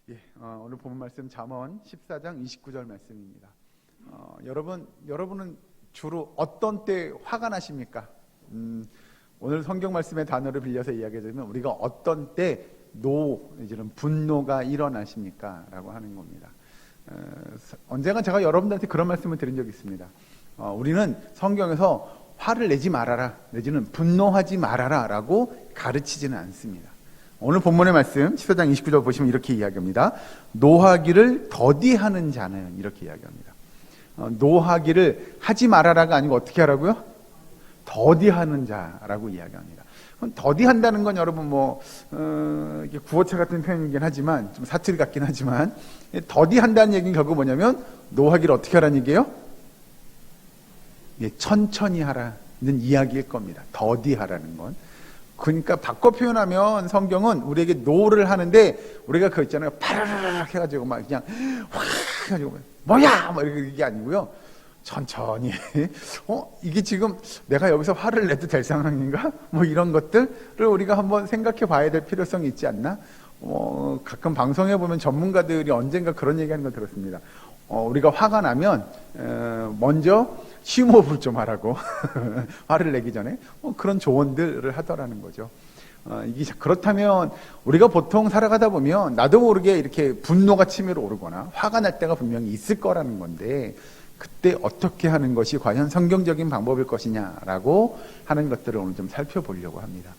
오늘 본 말씀 잠언 14장 29절 말씀입니다. 여러분은 주로 어떤 때 화가 나십니까? 오늘 성경 말씀의 단어를 빌려서 이야기하자면 우리가 어떤 때 이제는 분노가 일어나십니까? 라고 하는 겁니다. 언젠가 제가 여러분들한테 그런 말씀을 드린 적이 있습니다. 우리는 성경에서 화를 내지 말아라, 내지는 분노하지 말아라 라고 가르치지는 않습니다. 오늘 본문의 말씀 14장 29절 보시면 이렇게 이야기합니다. 노하기를 더디하는 자는, 이렇게 이야기합니다. 노하기를 하지 말아라가 아니고 어떻게 하라고요? 더디하는 자라고 이야기합니다. 더디한다는 건 여러분 이게 구어체 같은 표현이긴 하지만 좀 사투리 같긴 하지만, 더디한다는 얘기는 결국 뭐냐면 노하기를 어떻게 하라는 얘기예요? 천천히 하라는 이야기일 겁니다. 더디하라는 건. 그러니까 바꿔 표현하면 성경은 우리에게 노를 하는데, 우리가 그거 있잖아요, 파라라락 해가지고 막 그냥 확 해가지고 뭐야 뭐 이게 아니고요, 천천히 이게 지금 내가 여기서 화를 내도 될 상황인가, 이런 것들을 우리가 한번 생각해 봐야 될 필요성이 있지 않나. 가끔 방송에 보면 전문가들이 언젠가 그런 얘기하는 걸 들었습니다. 우리가 화가 나면 먼저 심호흡을 좀 하라고 화를 내기 전에 그런 조언들을 하더라는 거죠. 이게 그렇다면 우리가 보통 살아가다 보면 나도 모르게 이렇게 분노가 치밀어 오르거나 화가 날 때가 분명히 있을 거라는 건데, 그때 어떻게 하는 것이 과연 성경적인 방법일 것이냐라고 하는 것들을 오늘 좀 살펴보려고 합니다.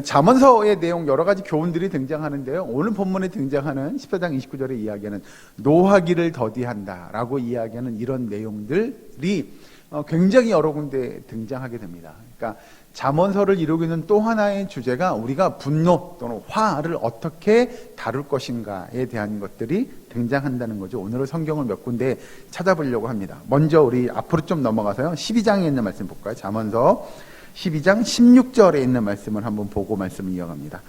잠언서의 내용 여러 가지 교훈들이 등장하는데요, 오늘 본문에 등장하는 14장 29절의 이야기는 노하기를 더디한다라고 이야기하는 이런 내용들이 굉장히 여러 군데 등장하게 됩니다. 그러니까 잠언서를 이루고 있는 또 하나의 주제가 우리가 분노 또는 화를 어떻게 다룰 것인가에 대한 것들이 등장한다는 거죠. 오늘은 성경을 몇 군데 찾아보려고 합니다. 먼저 우리 앞으로 좀 넘어가서요, 12장에 있는 말씀 볼까요? 잠언서 12장 16절에 있는 말씀을 한번 보고 말씀을 이어갑니다.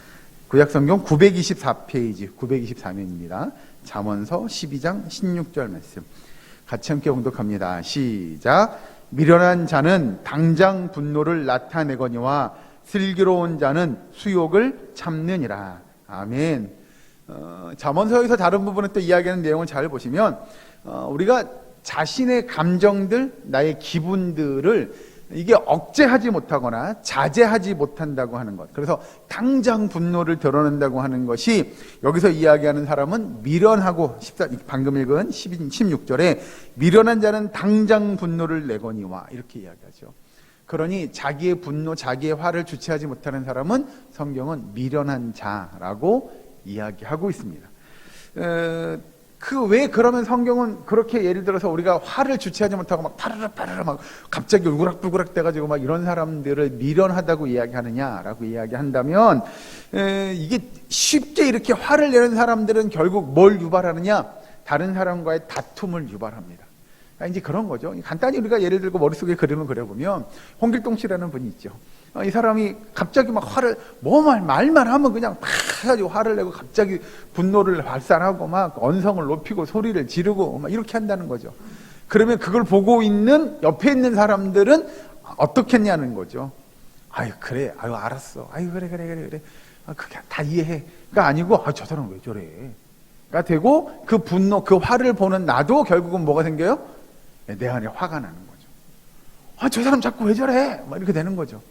구약성경 924페이지 924면입니다. 잠언서 12장 16절 말씀 같이 함께 봉독합니다. 시작. 미련한 자는 당장 분노를 나타내거니와 슬기로운 자는 수욕을 참느니라. 아멘. 잠언서에서 다른 부분에 또 이야기하는 내용을 잘 보시면 우리가 자신의 감정들, 나의 기분들을 이게 억제하지 못하거나 자제하지 못한다고 하는 것, 그래서 당장 분노를 드러낸다고 하는 것이, 여기서 이야기하는 사람은 미련하고, 방금 읽은 16절에 미련한 자는 당장 분노를 내거니와 이렇게 이야기하죠. 그러니 자기의 분노, 자기의 화를 주체하지 못하는 사람은 성경은 미련한 자라고 이야기하고 있습니다. 왜 그러면 성경은 그렇게, 예를 들어서 우리가 화를 주체하지 못하고 막 파르르 막 갑자기 울그락불그락 돼가지고 막 이런 사람들을 미련하다고 이야기하느냐라고 이야기한다면, 이게 쉽게 이렇게 화를 내는 사람들은 결국 뭘 유발하느냐? 다른 사람과의 다툼을 유발합니다. 그러니까 이제 그런 거죠. 간단히 우리가 예를 들고 머릿속에 그림을 그려보면, 홍길동 씨라는 분이 있죠. 이 사람이 갑자기 막 화를, 말만 하면 그냥 팍 해가지고 화를 내고 갑자기 분노를 발산하고 막 언성을 높이고 소리를 지르고 막 이렇게 한다는 거죠. 그러면 그걸 보고 있는 옆에 있는 사람들은 어떻게 했냐는 거죠. 그래, 알았어. 그래. 그게 다 이해해. 그러니까 아니고, 저 사람 왜 저래? 가 되고, 그 분노, 그 화를 보는 나도 결국은 뭐가 생겨요? 내 안에 화가 나는 거죠. 저 사람 자꾸 왜 저래? 막 이렇게 되는 거죠.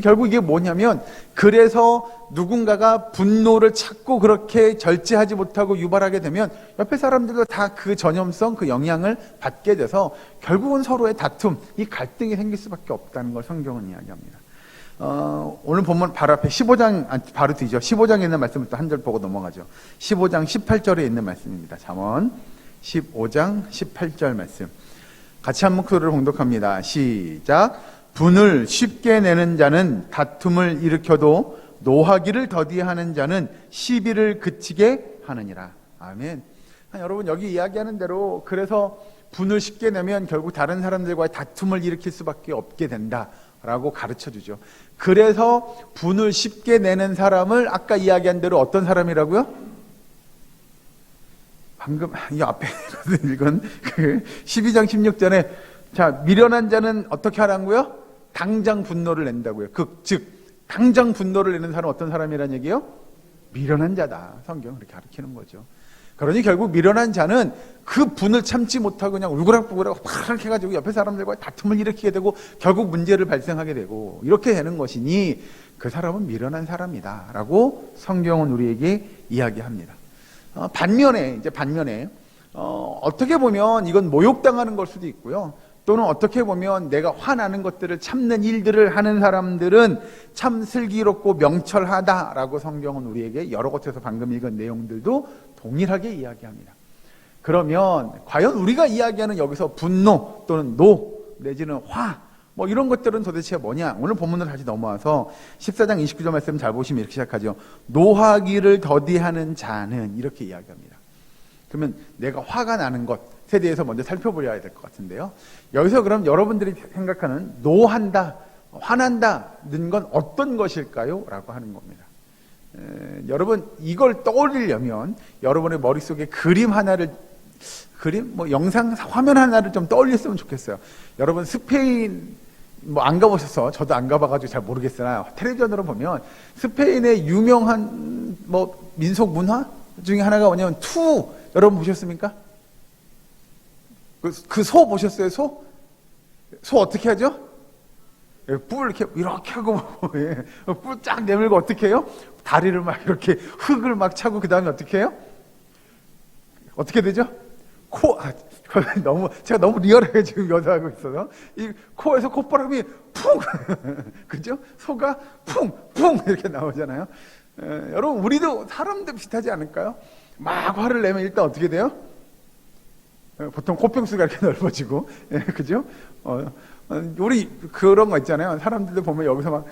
결국 이게 뭐냐면, 그래서 누군가가 분노를 찾고 그렇게 절제하지 못하고 유발하게 되면 옆에 사람들도 다 그 전염성, 그 영향을 받게 돼서 결국은 서로의 다툼, 이 갈등이 생길 수밖에 없다는 걸 성경은 이야기합니다. 오늘 본문 바로 앞에 15장, 바로 뒤죠. 15장에 있는 말씀을 또 한 절 보고 넘어가죠. 15장 18절에 있는 말씀입니다. 잠언 15장 18절 말씀 같이 한 목소리를 봉독합니다. 시작. 분을 쉽게 내는 자는 다툼을 일으켜도 노하기를 더디하는 자는 시비를 그치게 하느니라. 아멘. 여러분, 여기 이야기하는 대로, 그래서 분을 쉽게 내면 결국 다른 사람들과의 다툼을 일으킬 수밖에 없게 된다라고 가르쳐 주죠. 그래서 분을 쉽게 내는 사람을 아까 이야기한 대로 어떤 사람이라고요? 방금 이 앞에 읽은 12장 16절에, 자, 미련한 자는 어떻게 하라고요? 당장 분노를 낸다고요. 즉 당장 분노를 내는 사람은 어떤 사람이란 얘기예요? 미련한 자다. 성경은 그렇게 가르치는 거죠. 그러니 결국 미련한 자는 그 분을 참지 못하고 그냥 울그락부그락 팍 해가지고 옆에 사람들과 다툼을 일으키게 되고 결국 문제를 발생하게 되고 이렇게 되는 것이니 그 사람은 미련한 사람이다 라고 성경은 우리에게 이야기합니다. 반면에 어떻게 보면 이건 모욕당하는 걸 수도 있고요. 또는 어떻게 보면 내가 화나는 것들을 참는 일들을 하는 사람들은 참 슬기롭고 명철하다라고 성경은 우리에게 여러 곳에서 방금 읽은 내용들도 동일하게 이야기합니다. 그러면 과연 우리가 이야기하는 여기서 분노 또는 노 내지는 화 이런 것들은 도대체 뭐냐? 오늘 본문으로 다시 넘어와서 14장 29절 말씀 잘 보시면 이렇게 시작하죠. 노하기를 더디하는 자는 이렇게 이야기합니다. 그러면 내가 화가 나는 것에 대해서 먼저 살펴보려야 될 것 같은데요. 여기서 그럼 여러분들이 생각하는 노한다, 화난다는 건 어떤 것일까요? 라고 하는 겁니다. 여러분 이걸 떠올리려면 여러분의 머릿속에 영상 화면 하나를 좀 떠올렸으면 좋겠어요. 여러분 스페인 안 가보셔서 저도 안 가봐가지고 잘 모르겠으나 텔레비전으로 보면 스페인의 유명한 민속 문화 중에 하나가 뭐냐면 투 여러분 보셨습니까? 그 소 보셨어요? 소 어떻게 하죠? 뿔 이렇게 하고 뿔 쫙 내밀고 어떻게 해요? 다리를 막 이렇게 흙을 막 차고 그 다음에 어떻게 해요? 어떻게 되죠? 제가 너무 리얼하게 지금 묘사하고 있어서 이 코에서 콧바람이 풍 그죠? 소가 풍 이렇게 나오잖아요. 여러분 우리도 사람도 비슷하지 않을까요? 막 화를 내면 일단 어떻게 돼요? 보통 코평수가 이렇게 넓어지고 그죠? 우리 그런 거 있잖아요. 사람들도 보면 여기서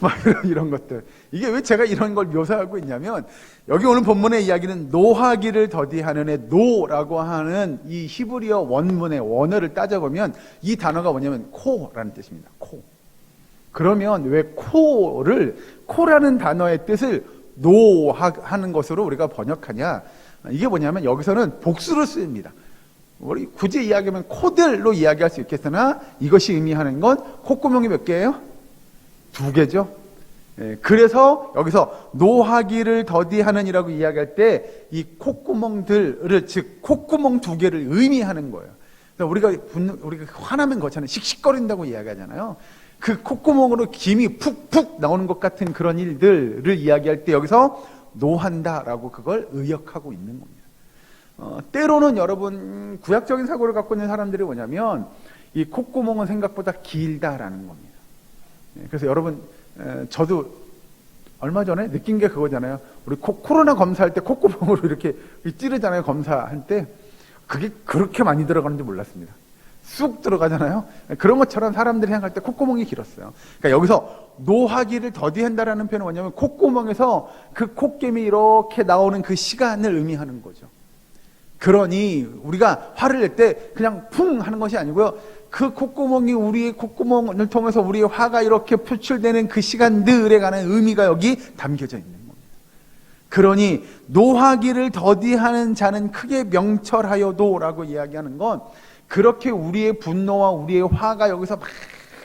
막 이런 것들. 이게 왜 제가 이런 걸 묘사하고 있냐면 여기 오늘 본문의 이야기는 노하기를 더디하는 애 노라고 하는 이 히브리어 원문의 원어를 따져보면 이 단어가 뭐냐면 코라는 뜻입니다. 코. 그러면 왜 코라는 단어의 뜻을 노하는 것으로 우리가 번역하냐? 이게 뭐냐면 여기서는 복수로 쓰입니다. 우리 굳이 이야기하면 코들로 이야기할 수 있겠으나 이것이 의미하는 건 콧구멍이 몇 개예요? 2개죠. 그래서 여기서 노하기를 더디하는 이라고 이야기할 때 이 콧구멍들을 즉 콧구멍 2개를 의미하는 거예요. 우리가 화나면 그렇잖아요. 씩씩거린다고 이야기하잖아요. 그 콧구멍으로 김이 푹푹 나오는 것 같은 그런 일들을 이야기할 때 여기서 노한다라고 그걸 의역하고 있는 겁니다. 때로는 여러분 구약적인 사고를 갖고 있는 사람들이 뭐냐면 이 콧구멍은 생각보다 길다라는 겁니다. 그래서 여러분 저도 얼마 전에 느낀 게 그거잖아요. 우리 코로나 검사할 때 콧구멍으로 이렇게 찌르잖아요. 검사할 때 그게 그렇게 많이 들어가는지 몰랐습니다. 쑥 들어가잖아요. 그런 것처럼 사람들이 생각할 때 콧구멍이 길었어요. 그러니까 여기서 노하기를 더디한다라는 표현은 뭐냐면 콧구멍에서 그 콧김이 이렇게 나오는 그 시간을 의미하는 거죠. 그러니 우리가 화를 낼 때 그냥 쿵 하는 것이 아니고요. 그 콧구멍이 우리의 콧구멍을 통해서 우리의 화가 이렇게 표출되는 그 시간들에 관한 의미가 여기 담겨져 있는 겁니다. 그러니 노하기를 더디하는 자는 크게 명철하여도라고 이야기하는 건 그렇게 우리의 분노와 우리의 화가 여기서 막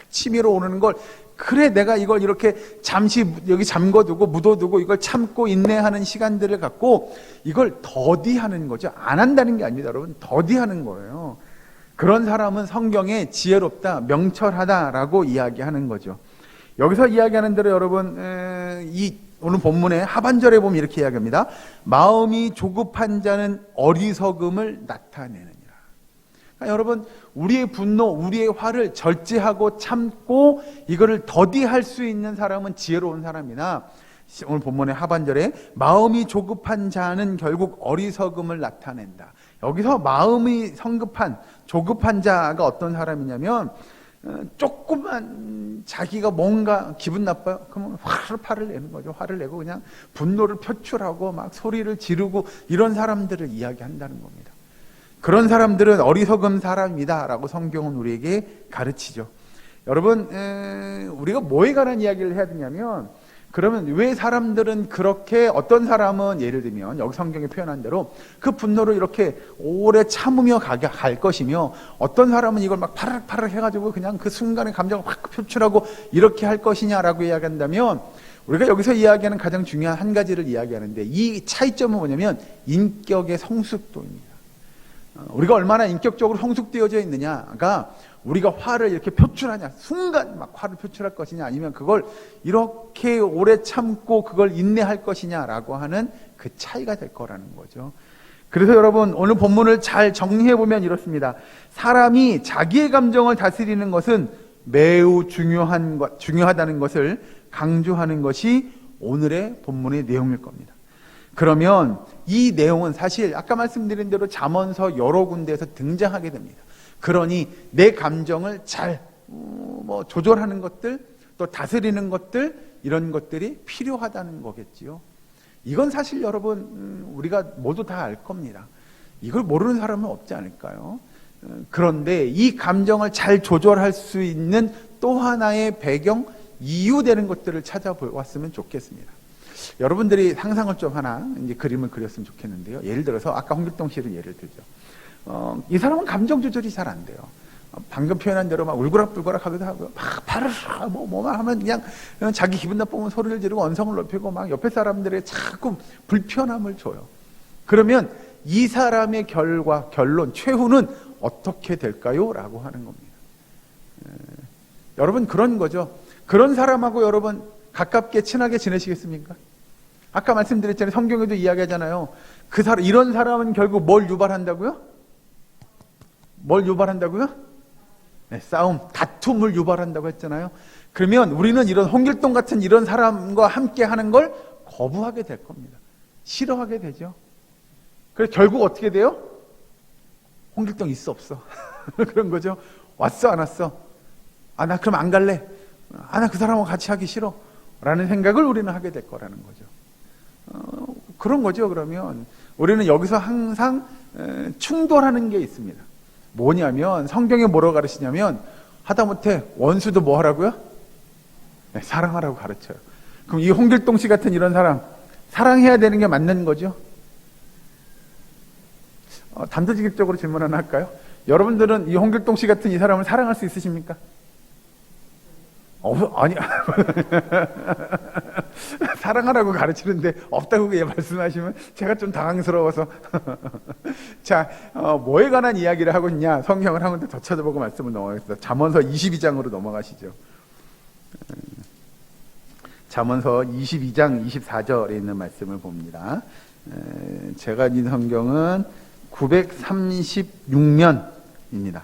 치밀어 오르는 걸 그래 내가 이걸 이렇게 잠시 여기 잠궈두고 묻어두고 이걸 참고 인내하는 시간들을 갖고 이걸 더디하는 거죠. 안 한다는 게 아닙니다. 여러분 더디하는 거예요. 그런 사람은 성경에 지혜롭다, 명철하다라고 이야기하는 거죠. 여기서 이야기하는 대로 여러분 이 오늘 본문의 하반절에 보면 이렇게 이야기합니다. 마음이 조급한 자는 어리석음을 나타내느니라. 그러니까 여러분 우리의 분노, 우리의 화를 절제하고 참고 이거를 더디할 수 있는 사람은 지혜로운 사람이나 오늘 본문의 하반절에 마음이 조급한 자는 결국 어리석음을 나타낸다. 여기서 마음이 성급한, 조급한 자가 어떤 사람이냐면 조금만 자기가 뭔가 기분 나빠요? 그러면 화를 내는 거죠. 화를 내고 그냥 분노를 표출하고 막 소리를 지르고 이런 사람들을 이야기한다는 겁니다. 그런 사람들은 어리석은 사람이다라고 성경은 우리에게 가르치죠. 여러분 우리가 뭐에 관한 이야기를 해야 되냐면 그러면 왜 사람들은 그렇게 어떤 사람은 예를 들면 여기 성경에 표현한 대로 그 분노를 이렇게 오래 참으며 갈 것이며 어떤 사람은 이걸 막 파르륵 해가지고 그냥 그 순간의 감정을 확 표출하고 이렇게 할 것이냐라고 이야기한다면 우리가 여기서 이야기하는 가장 중요한 한 가지를 이야기하는데, 이 차이점은 뭐냐면 인격의 성숙도입니다. 우리가 얼마나 인격적으로 성숙되어져 있느냐가 우리가 화를 이렇게 표출하냐, 순간 막 화를 표출할 것이냐, 아니면 그걸 이렇게 오래 참고 그걸 인내할 것이냐라고 하는 그 차이가 될 거라는 거죠. 그래서 여러분, 오늘 본문을 잘 정리해 보면 이렇습니다. 사람이 자기의 감정을 다스리는 것은 매우 중요하다는 것을 강조하는 것이 오늘의 본문의 내용일 겁니다. 그러면 이 내용은 사실 아까 말씀드린 대로 잠언서 여러 군데에서 등장하게 됩니다. 그러니 내 감정을 잘 조절하는 것들, 또 다스리는 것들, 이런 것들이 필요하다는 거겠지요. 이건 사실 여러분 우리가 모두 다 알 겁니다. 이걸 모르는 사람은 없지 않을까요? 그런데 이 감정을 잘 조절할 수 있는 또 하나의 배경, 이유 되는 것들을 찾아보았으면 좋겠습니다. 여러분들이 상상을 좀 하나 이제 그림을 그렸으면 좋겠는데요. 예를 들어서 아까 홍길동 씨를 예를 들죠. 이 사람은 감정 조절이 잘 안 돼요. 방금 표현한 대로 막 울그락불그락 하기도 하고요. 막 바르르 뭐만 하면 그냥 자기 기분 나쁘면 소리를 지르고 언성을 높이고 막 옆에 사람들에게 자꾸 불편함을 줘요. 그러면 이 사람의 결론, 최후는 어떻게 될까요? 라고 하는 겁니다. 여러분 그런 거죠. 그런 사람하고 여러분 가깝게 친하게 지내시겠습니까? 아까 말씀드렸잖아요. 성경에도 이야기하잖아요. 이런 사람은 결국 뭘 유발한다고요? 뭘 유발한다고요? 네, 싸움, 다툼을 유발한다고 했잖아요. 그러면 우리는 이런 홍길동 같은 이런 사람과 함께 하는 걸 거부하게 될 겁니다. 싫어하게 되죠. 그래서 결국 어떻게 돼요? 홍길동 있어 없어? 그런 거죠. 왔어 안 왔어? 나 그럼 안 갈래. 나 그 사람하고 같이 하기 싫어. 라는 생각을 우리는 하게 될 거라는 거죠. 그런 거죠. 그러면 우리는 여기서 항상 충돌하는 게 있습니다. 뭐냐면 성경에 뭐라고 가르치냐면 하다못해 원수도 뭐 하라고요? 네, 사랑하라고 가르쳐요. 그럼 이 홍길동 씨 같은 이런 사람 사랑해야 되는 게 맞는 거죠? 단도직입적으로 질문 하나 할까요? 여러분들은 이 홍길동 씨 같은 이 사람을 사랑할 수 있으십니까? 아니 사랑하라고 가르치는데 없다고 말씀하시면 제가 좀 당황스러워서 자, 뭐에 관한 이야기를 하고 있냐? 성경을 한 군데 더 찾아보고 말씀을 넘어가겠습니다. 잠언서 22장으로 넘어가시죠. 잠언서 22장 24절에 있는 말씀을 봅니다. 제가 읽은 성경은 936면입니다.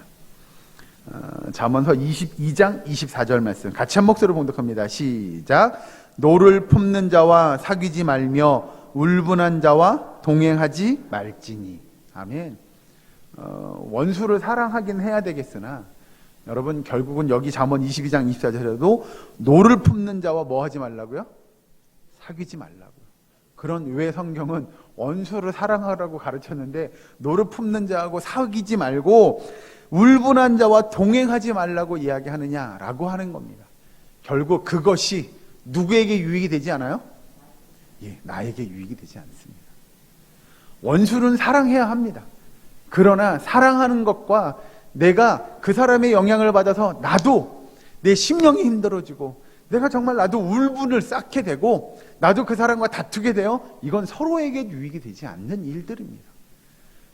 잠언서 22장 24절 말씀 같이 한 목소리로 봉독합니다. 시작. 노를 품는 자와 사귀지 말며 울분한 자와 동행하지 말지니. 아멘. 원수를 사랑하긴 해야 되겠으나 여러분 결국은 여기 잠언 22장 24절에도 노를 품는 자와 뭐 하지 말라고요? 사귀지 말라고요. 그런 왜 성경은 원수를 사랑하라고 가르쳤는데 노를 품는 자하고 사귀지 말고 울분한 자와 동행하지 말라고 이야기하느냐라고 하는 겁니다. 결국 그것이 누구에게 유익이 되지 않아요? 예, 나에게 유익이 되지 않습니다. 원수는 사랑해야 합니다. 그러나 사랑하는 것과 내가 그 사람의 영향을 받아서 나도 내 심령이 힘들어지고 내가 정말 나도 울분을 쌓게 되고 나도 그 사람과 다투게 되어 이건 서로에게 유익이 되지 않는 일들입니다.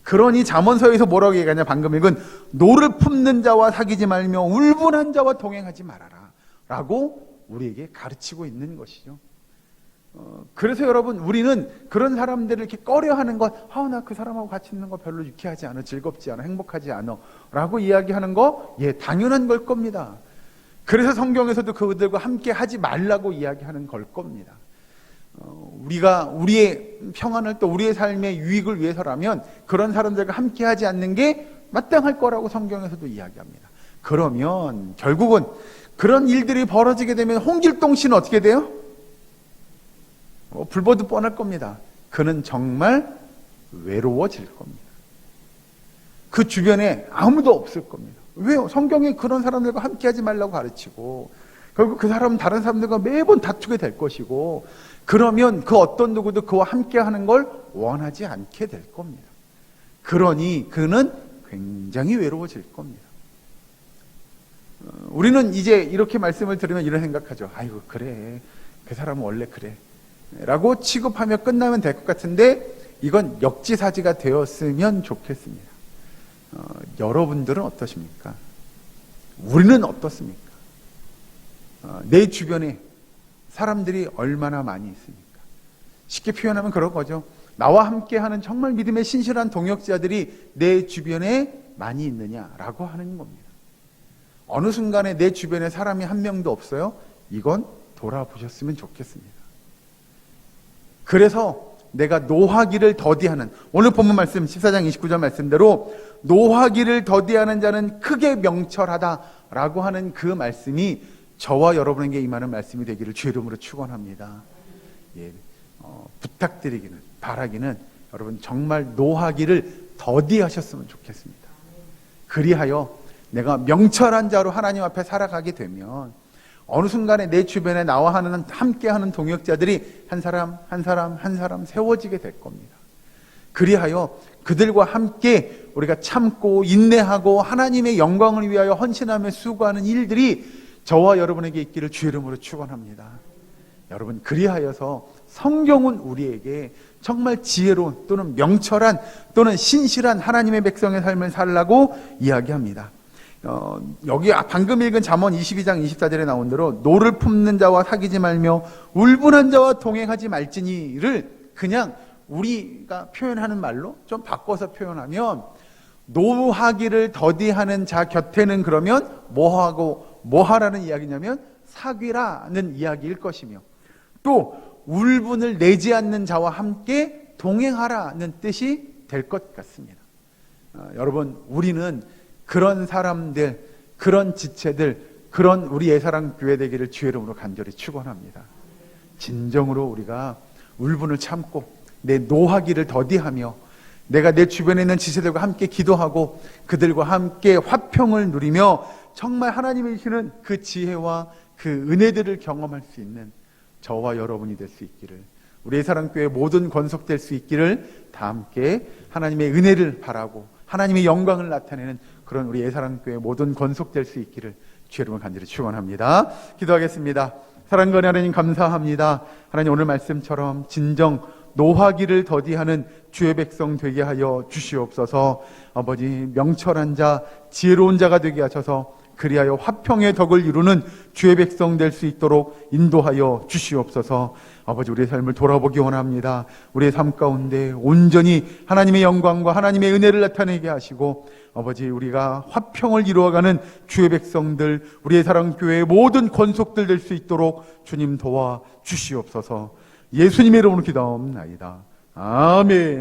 그러니 잠언서에서 뭐라고 얘기하냐? 방금 읽은 노를 품는 자와 사귀지 말며 울분한 자와 동행하지 말아라 라고 우리에게 가르치고 있는 것이죠. 그래서 여러분 우리는 그런 사람들을 이렇게 꺼려하는 것, 나 그 사람하고 같이 있는 거 별로 유쾌하지 않아, 즐겁지 않아, 행복하지 않아 라고 이야기하는 거 당연한 걸 겁니다. 그래서 성경에서도 그들과 함께 하지 말라고 이야기하는 걸 겁니다. 우리가 우리의 평안을 또 우리의 삶의 유익을 위해서라면 그런 사람들과 함께 하지 않는 게 마땅할 거라고 성경에서도 이야기합니다. 그러면 결국은 그런 일들이 벌어지게 되면 홍길동 씨는 어떻게 돼요? 불보듯 뻔할 겁니다. 그는 정말 외로워질 겁니다. 그 주변에 아무도 없을 겁니다. 왜요? 성경에 그런 사람들과 함께 하지 말라고 가르치고 결국 그 사람은 다른 사람들과 매번 다투게 될 것이고 그러면 그 어떤 누구도 그와 함께 하는 걸 원하지 않게 될 겁니다. 그러니 그는 굉장히 외로워질 겁니다. 우리는 이제 이렇게 말씀을 들으면 이런 생각하죠. 아이고 그래 그 사람은 원래 그래 라고 취급하며 끝나면 될 것 같은데 이건 역지사지가 되었으면 좋겠습니다. 여러분들은 어떠십니까? 우리는 어떻습니까? 내 주변에 사람들이 얼마나 많이 있습니까? 쉽게 표현하면 그런 거죠. 나와 함께하는 정말 믿음의 신실한 동역자들이 내 주변에 많이 있느냐라고 하는 겁니다. 어느 순간에 내 주변에 사람이 한 명도 없어요? 이건 돌아보셨으면 좋겠습니다. 그래서 내가 노하기를 더디하는, 오늘 본문 말씀 14장 29절 말씀대로 노하기를 더디하는 자는 크게 명철하다라고 하는 그 말씀이 저와 여러분에게 임하는 말씀이 되기를 주의 이름으로 축원합니다. 예, 부탁드리기는, 바라기는 여러분 정말 노하기를 더디하셨으면 좋겠습니다. 그리하여 내가 명철한 자로 하나님 앞에 살아가게 되면 어느 순간에 내 주변에 나와 함께하는 동역자들이 한 사람 한 사람 한 사람 세워지게 될 겁니다. 그리하여 그들과 함께 우리가 참고 인내하고 하나님의 영광을 위하여 헌신하며 수고하는 일들이 저와 여러분에게 있기를 주의 이름으로 축원합니다. 여러분, 그리하여서 성경은 우리에게 정말 지혜로운 또는 명철한 또는 신실한 하나님의 백성의 삶을 살라고 이야기합니다. 여기 방금 읽은 잠언 22장 24절에 나온 대로 노를 품는 자와 사귀지 말며 울분한 자와 동행하지 말지니를 그냥 우리가 표현하는 말로 좀 바꿔서 표현하면 노하기를 더디하는 자 곁에는 그러면 뭐하라는 이야기냐면 사귀라는 이야기일 것이며 또 울분을 내지 않는 자와 함께 동행하라는 뜻이 될 것 같습니다. 여러분, 우리는 그런 사람들, 그런 지체들, 그런 우리 예사랑교회 되기를 주의 이름으로 간절히 축원합니다. 진정으로 우리가 울분을 참고 내 노하기를 더디하며 내가 내 주변에 있는 지체들과 함께 기도하고 그들과 함께 화평을 누리며 정말 하나님이 주시는 그 지혜와 그 은혜들을 경험할 수 있는 저와 여러분이 될 수 있기를, 우리 예사랑교회 모든 권속될 수 있기를 다 함께 하나님의 은혜를 바라고 하나님의 영광을 나타내는 그런 우리 예사랑교회 모든 권속될 수 있기를 주의 이름으로 간절히 축원합니다. 기도하겠습니다. 사랑과 하나님 감사합니다. 하나님, 오늘 말씀처럼 진정 노하기를 더디하는 주의 백성 되게 하여 주시옵소서. 아버지, 명철한 자, 지혜로운 자가 되게 하셔서 그리하여 화평의 덕을 이루는 주의 백성 될 수 있도록 인도하여 주시옵소서. 아버지, 우리의 삶을 돌아보기 원합니다. 우리의 삶 가운데 온전히 하나님의 영광과 하나님의 은혜를 나타내게 하시고 아버지, 우리가 화평을 이루어가는 주의 백성들, 우리의 사랑교회의 모든 권속들 될 수 있도록 주님 도와 주시옵소서. 예수님의 이름으로 기도하옵나이다. 아멘.